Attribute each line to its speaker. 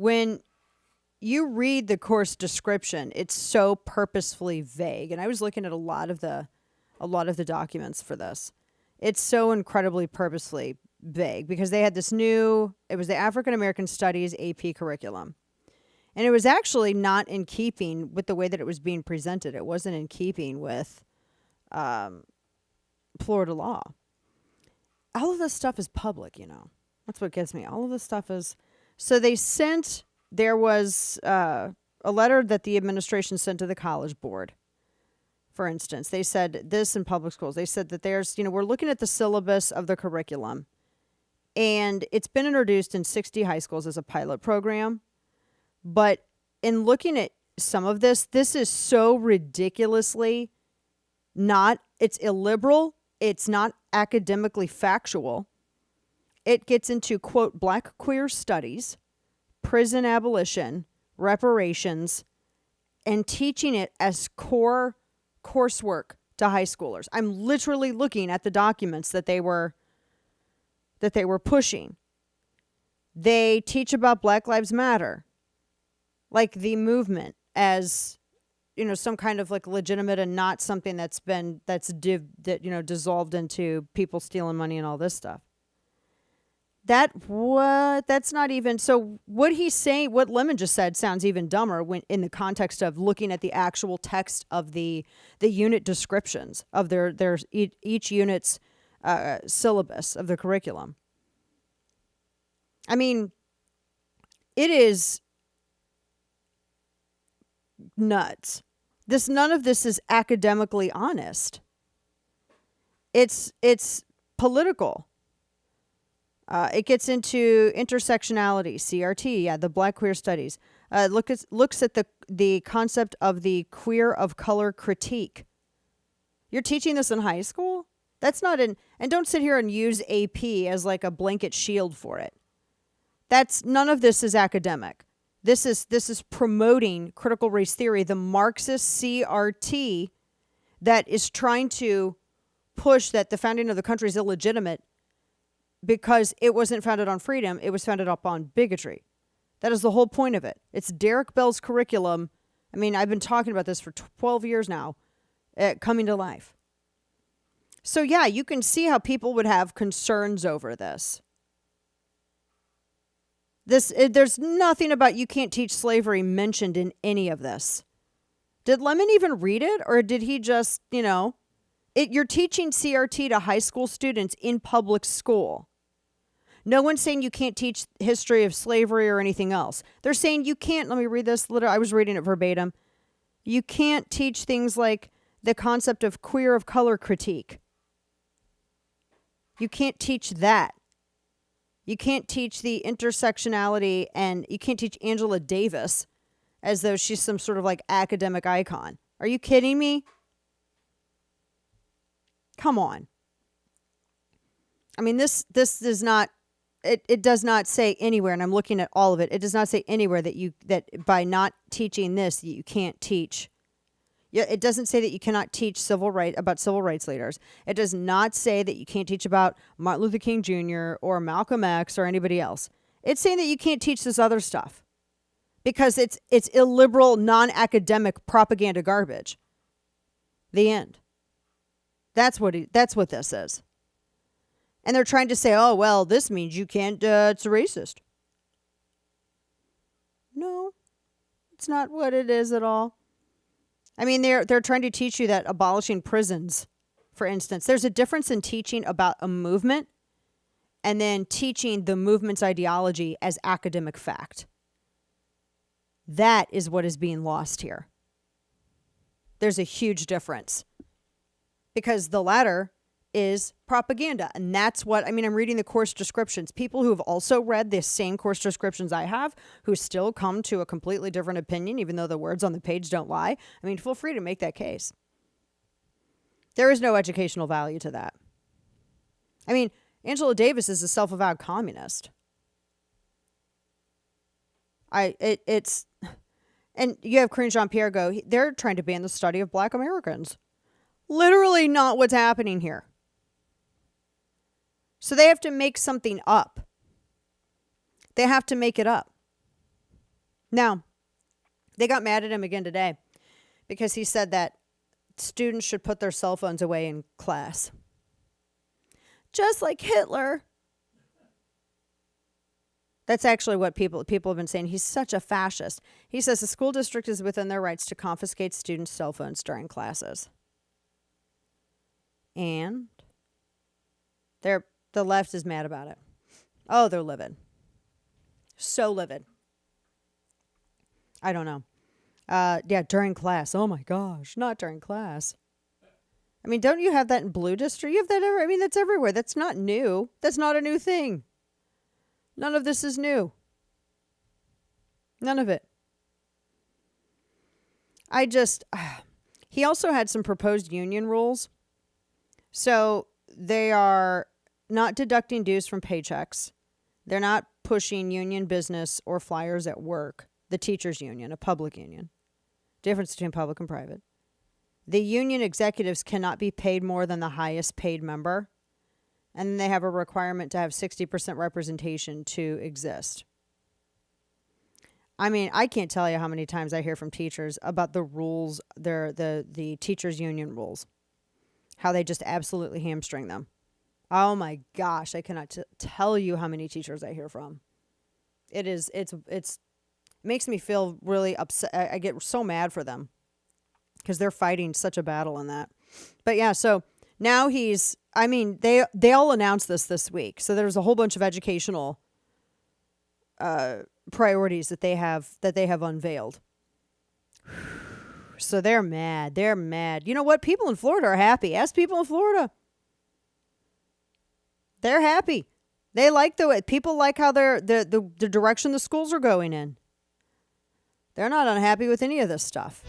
Speaker 1: when you read the course description, it's so purposefully vague. And I was looking at a lot of the documents for this. It's so incredibly purposefully vague because they had it was the African American Studies AP curriculum. And it was actually not in keeping with the way that it was being presented. It wasn't in keeping with Florida law. All of this stuff is public, That's what gets me. All of this stuff is... So there was a letter that the administration sent to the College Board. For instance, they said this in public schools. They said that we're looking at the syllabus of the curriculum, and it's been introduced in 60 high schools as a pilot program. But in looking at some of this is so ridiculously it's illiberal. It's not academically factual. It gets into, quote, Black queer studies, prison abolition, reparations, and teaching it as core coursework to high schoolers. I'm literally looking at the documents that they were pushing. They teach about Black Lives Matter, like the movement as, some kind of like legitimate and not something that's dissolved into people stealing money and all this stuff. That's not even... So what he's saying, what Lemon just said sounds even dumber when in the context of looking at the actual text of the unit descriptions of their each unit's syllabus of the curriculum. I mean, it is nuts. None of this is academically honest. It's political. It gets into intersectionality, CRT, the Black queer studies. Looks at the concept of the queer of color critique. You're teaching this in high school? That's not and don't sit here and use AP as like a blanket shield for it. None of this is academic. This is promoting critical race theory, the Marxist CRT that is trying to push that the founding of the country is illegitimate because it wasn't founded on freedom, it was founded upon bigotry. That is the whole point of it. It's Derek Bell's curriculum. I mean, I've been talking about this for 12 years now, coming to life. So yeah, you can see how people would have concerns over this. There's nothing about you can't teach slavery mentioned in any of this. Did Lemon even read it, or did he just, you're teaching CRT to high school students in public school. No one's saying you can't teach history of slavery or anything else. They're saying you can't, let me read this, I was reading it verbatim. You can't teach things like the concept of queer of color critique. You can't teach that. You can't teach the intersectionality, and you can't teach Angela Davis as though she's some sort of like academic icon. Are you kidding me? Come on. I mean, this is not, it does not say anywhere, and I'm looking at all of it, it does not say anywhere that by not teaching this, you can't teach. Yeah, it doesn't say that you cannot teach civil rights leaders. It does not say that you can't teach about Martin Luther King Jr. or Malcolm X or anybody else. It's saying that you can't teach this other stuff because it's illiberal, non-academic propaganda garbage. The end. That's what this is. And they're trying to say, oh, well, this means you can't, it's racist. No, it's not what it is at all. I mean, they're trying to teach you that abolishing prisons, for instance, there's a difference in teaching about a movement and then teaching the movement's ideology as academic fact. That is what is being lost here. There's a huge difference because the latter is propaganda. And that's what, I'm reading the course descriptions. People who have also read the same course descriptions I have, who still come to a completely different opinion, even though the words on the page don't lie. Feel free to make that case. There is no educational value to that. Angela Davis is a self-avowed communist. And you have Corinne Jean-Pierre go, they're trying to ban the study of Black Americans. Literally not what's happening here. So they have to make something up. They have to make it up. Now, they got mad at him again today because he said that students should put their cell phones away in class. Just like Hitler. That's actually what people have been saying. He's such a fascist. He says the school district is within their rights to confiscate students' cell phones during classes. And the left is mad about it. Oh, they're livid. So livid. I don't know. Yeah, during class. Oh my gosh, not during class. I mean, don't you have that in Blue District? You have that I mean, that's everywhere. That's not new. That's not a new thing. None of this is new. None of it. He also had some proposed union rules. So they are not deducting dues from paychecks. They're not pushing union business or flyers at work. The teachers union, a public union. Difference between public and private. The union executives cannot be paid more than the highest paid member. And then they have a requirement to have 60% representation to exist. I mean, I can't tell you how many times I hear from teachers about the rules, the teachers union rules. How they just absolutely hamstring them. Oh my gosh, I cannot tell you how many teachers I hear from. It's makes me feel really upset. I get so mad for them because they're fighting such a battle in that. But yeah, so now they all announced this week. So there's a whole bunch of educational priorities that they have unveiled. So they're mad. They're mad. You know what? People in Florida are happy. Ask people in Florida. They're happy. They like the way people like how the direction the schools are going in. They're not unhappy with any of this stuff.